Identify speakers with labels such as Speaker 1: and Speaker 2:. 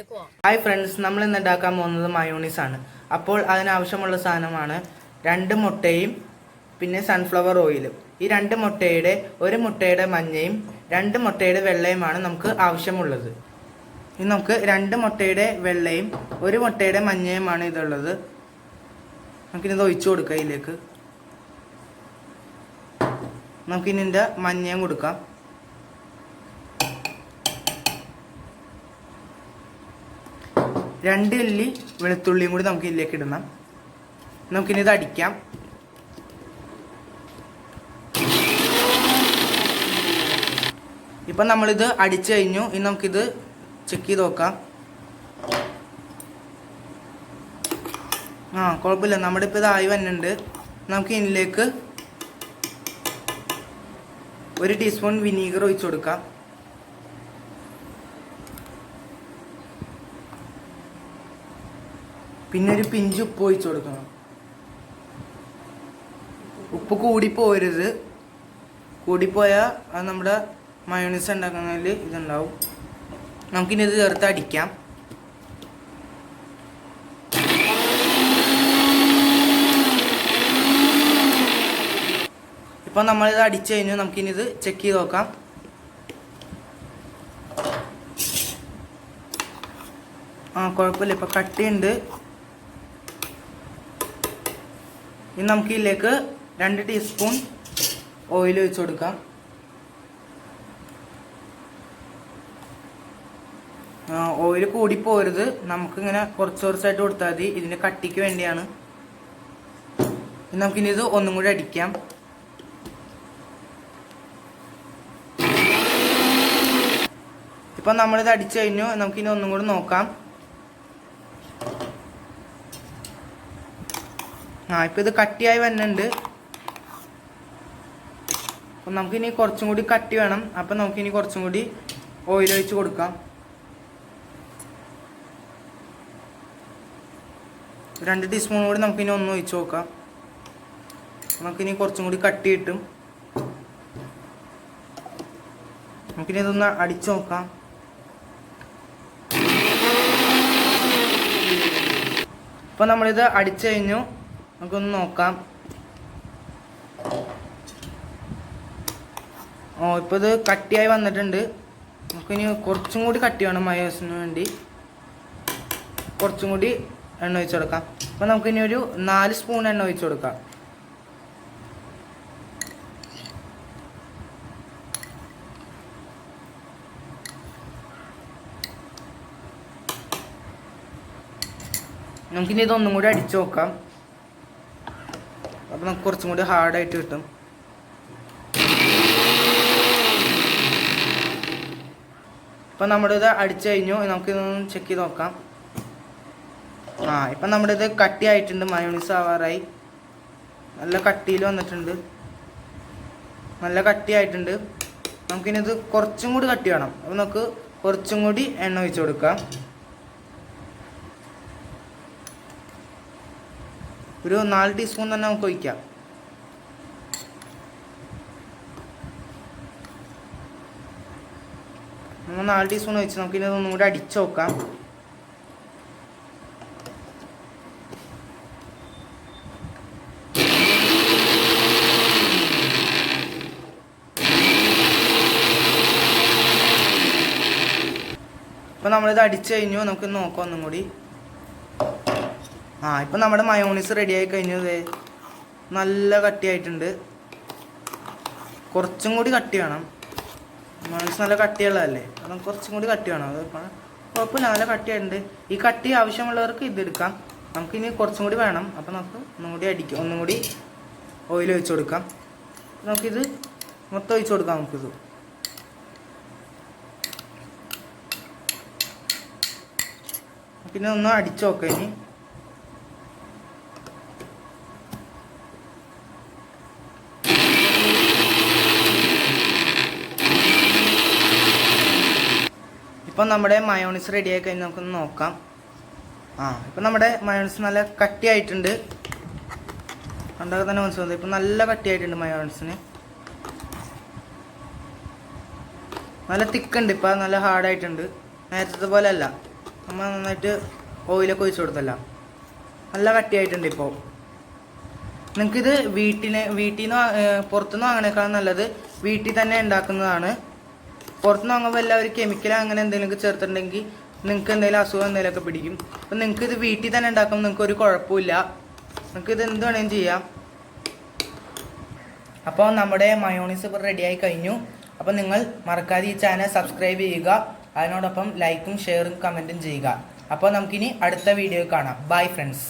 Speaker 1: Hi friends, നമ്മൾ ഇന്ന് ഉണ്ടാക്കാൻ പോകുന്നത് മയോണീസ് ആണ്. അപ്പോൾ അതിനാവശ്യമുള്ള സാധനമാണ് 2 മുട്ടയും പിന്നെ സൺഫ്ലവർ ഓയിലും. ഈ 2 മുട്ടയുടെ 1 മുട്ടയുടെ മഞ്ഞയും 2 മുട്ടയുടെ വെള്ളയുമാണ് നമുക്ക് ആവശ്യമുള്ളത്. ഇനി നമുക്ക് 2 മുട്ടയുടെ വെള്ളയും 1 മുട്ടയുടെ മഞ്ഞയുമാണ് ഇതുള്ളത്. നമുക്കിത് ഒഴിച്ചു കൊടുക്കാം. ഇതിലേക്ക് നമുക്കിനി ഇതിൻ്റെ മഞ്ഞയും കൊടുക്കാം. രണ്ട് അല്ലി വെളുത്തുള്ളിയും കൂടി നമുക്ക് ഇതിലേക്ക് ഇടണം. നമുക്കിനി ഇത് അടിക്കാം. ഇപ്പം നമ്മളിത് അടിച്ചു കഴിഞ്ഞു. ഇനി നമുക്കിത് ചെക്ക് ചെയ്ത് നോക്കാം. കുഴപ്പമില്ല, നമ്മുടെ ഇപ്പോൾ ഇതായി വന്നിട്ടുണ്ട്. നമുക്ക് ഇതിലേക്ക് 1 ടീസ്പൂൺ വിനീഗർ ഒഴിച്ചു കൊടുക്കാം. പിന്നെ ഒരു പിഞ്ച് ഉപ്പ് ഒഴിച്ചു കൊടുക്കണം. ഉപ്പ് കൂടിപ്പോരുത്. കൂടിപ്പോയാൽ അത് നമ്മുടെ മയോണീസ് ഉണ്ടാക്കുന്നതിൽ ഇതുണ്ടാവും. നമുക്കിനി ഇത് ചേർത്ത് അടിക്കാം. ഇപ്പം നമ്മളിത് അടിച്ചു കഴിഞ്ഞു. നമുക്കിനി ഇത് ചെക്ക് ചെയ്ത് നോക്കാം. കുഴപ്പമില്ല, ഇപ്പം കട്ടിയുണ്ട്. ഇനി നമുക്ക് ഇതിലേക്ക് 2 ടീസ്പൂൺ ഓയിൽ ഒഴിച്ചു കൊടുക്കാം. ഓയിൽ കൂടിപ്പോരുത്. നമുക്കിങ്ങനെ കുറച്ച് കുറച്ചായിട്ട് കൊടുത്താൽ മതി. ഇതിൻ്റെ കട്ടിക്ക് വേണ്ടിയാണ്. നമുക്കിനി ഇത് ഒന്നും കൂടി അടിക്കാം. ഇപ്പം നമ്മളിത് അടിച്ചു കഴിഞ്ഞു. നമുക്കിനി ഒന്നും കൂടി നോക്കാം. ഇപ്പം ഇത് കട്ടിയായി വരുന്നുണ്ട്. അപ്പം നമുക്കിനി കുറച്ചും കൂടി കട്ടി വേണം. അപ്പം നമുക്കിനി കുറച്ചും കൂടി ഓയിൽ ഒഴിച്ച് കൊടുക്കാം. 2 ടീസ്പൂൺ കൂടി നമുക്കിനി ഒന്ന് ഒഴിച്ച് നോക്കാം. നമുക്കിനി കുറച്ചും കൂടി കട്ടി കിട്ടും. നമുക്കിനി ഇതൊന്ന് അടിച്ചു നോക്കാം. ഇപ്പം നമ്മളിത് അടിച്ചു കഴിഞ്ഞു. നമുക്കൊന്ന് നോക്കാം. ഇപ്പോൾ ഇത് കട്ടിയായി വന്നിട്ടുണ്ട്. നമുക്കിനി കുറച്ചും കൂടി കട്ടി വേണം. മയോണീസിന് വേണ്ടി കുറച്ചും കൂടി എണ്ണ ഒഴിച്ച് കൊടുക്കാം. അപ്പോൾ നമുക്കിനി ഒരു 4 സ്പൂൺ എണ്ണ ഒഴിച്ച് കൊടുക്കാം. നമുക്കിനി ഇതൊന്നും കൂടി അടിച്ചു നോക്കാം. അപ്പോൾ നമുക്ക് കുറച്ചും കൂടി ഹാർഡായിട്ട് കിട്ടും. ഇപ്പം നമ്മുടെ ഇത് അടിച്ചു കഴിഞ്ഞു. നമുക്കിതൊന്ന് ചെക്ക് ചെയ്ത് നോക്കാം. ഇപ്പം നമ്മുടെ ഇത് കട്ടിയായിട്ടുണ്ട്. മയോണീസ് ആവാറായി. നല്ല കട്ടിയിൽ വന്നിട്ടുണ്ട്. നല്ല കട്ടിയായിട്ടുണ്ട്. നമുക്കിനി ഇത് കുറച്ചും കൂടി കട്ടി വേണം. അപ്പോൾ നമുക്ക് കുറച്ചും കൂടി എണ്ണ ഒഴിച്ച് കൊടുക്കാം. ഒരു 4 ടീസ്പൂൺ തന്നെ നമുക്ക് ഒഴിക്കാം. നമ്മൾ 4 ടീസ്പൂൺ ഒഴിച്ച് നമുക്കിനി ഒന്നും കൂടി അടിച്ചു നോക്കാം. ഇപ്പം നമ്മളിത് അടിച്ചു കഴിഞ്ഞു. നമുക്ക് നോക്കാം ഒന്നും കൂടി. ഇപ്പം നമ്മുടെ മയോണീസ് റെഡിയായി കഴിഞ്ഞത്. നല്ല കട്ടിയായിട്ടുണ്ട്. കുറച്ചും കൂടി കട്ടി വേണം. മയോണീസ് നല്ല കട്ടിയുള്ളതല്ലേ, അപ്പം കുറച്ചും കൂടി കട്ടി വേണം. അത് കുഴപ്പമില്ല, നല്ല കട്ടിയായിട്ടുണ്ട്. ഈ കട്ടി ആവശ്യമുള്ളവർക്ക് ഇതെടുക്കാം. നമുക്കിനി കുറച്ചും കൂടി വേണം. അപ്പം നമുക്ക് ഒന്നും കൂടി ഓയിൽ ഒഴിച്ച് കൊടുക്കാം. നമുക്കിത് മൊത്തം ഒഴിച്ച് കൊടുക്കാം. നമുക്കിത് പിന്നെ ഒന്ന് അടിച്ചു നോക്കാം. ഇനി ഇപ്പം നമ്മുടെ മയോണീസ് റെഡിയായി കഴിഞ്ഞ് നമുക്കൊന്ന് നോക്കാം. ഇപ്പം നമ്മുടെ മയോണീസ് നല്ല കട്ടിയായിട്ടുണ്ട്. കണ്ടാൽ തന്നെ മനസ്സിലാവുന്നത്. ഇപ്പം നല്ല കട്ടിയായിട്ടുണ്ട് മയോണീസിന്. നല്ല തിക്കുണ്ട്. ഇപ്പം നല്ല ഹാർഡായിട്ടുണ്ട്. നേരത്തെ പോലെ അല്ല, നമ്മൾ നന്നായിട്ട് ഓയിലൊക്കെ ഒഴിച്ചു കൊടുത്തല്ല, നല്ല കട്ടിയായിട്ടുണ്ട്. ഇപ്പോൾ നിങ്ങൾക്കിത് വീട്ടിൽ നിന്ന് പുറത്തുനിന്ന് വാങ്ങണേക്കാളും നല്ലത് വീട്ടിൽ തന്നെ ഉണ്ടാക്കുന്നതാണ്. പുറത്തുനിന്ന് വാങ്ങുമ്പോൾ എല്ലാവരും കെമിക്കൽ അങ്ങനെ എന്തെങ്കിലുമൊക്കെ ചേർത്തിട്ടുണ്ടെങ്കിൽ നിങ്ങൾക്ക് എന്തെങ്കിലും അസുഖം എന്തെങ്കിലുമൊക്കെ പിടിക്കും. അപ്പം നിങ്ങൾക്ക് ഇത് വീട്ടിൽ തന്നെ ഉണ്ടാക്കുമ്പോൾ നിങ്ങൾക്ക് ഒരു കുഴപ്പമില്ല, നിങ്ങൾക്ക് ഇത് എന്ത് വേണമെങ്കിലും ചെയ്യാം. അപ്പോൾ നമ്മുടെ മയോണീസ് ഇപ്പോൾ റെഡിയായി കഴിഞ്ഞു. അപ്പോൾ നിങ്ങൾ മറക്കാതെ ഈ ചാനൽ സബ്സ്ക്രൈബ് ചെയ്യുക, അതിനോടൊപ്പം ലൈക്കും ഷെയറും കമൻറ്റും ചെയ്യുക. അപ്പോൾ നമുക്കിനി അടുത്ത വീഡിയോ കാണാം. Bye friends.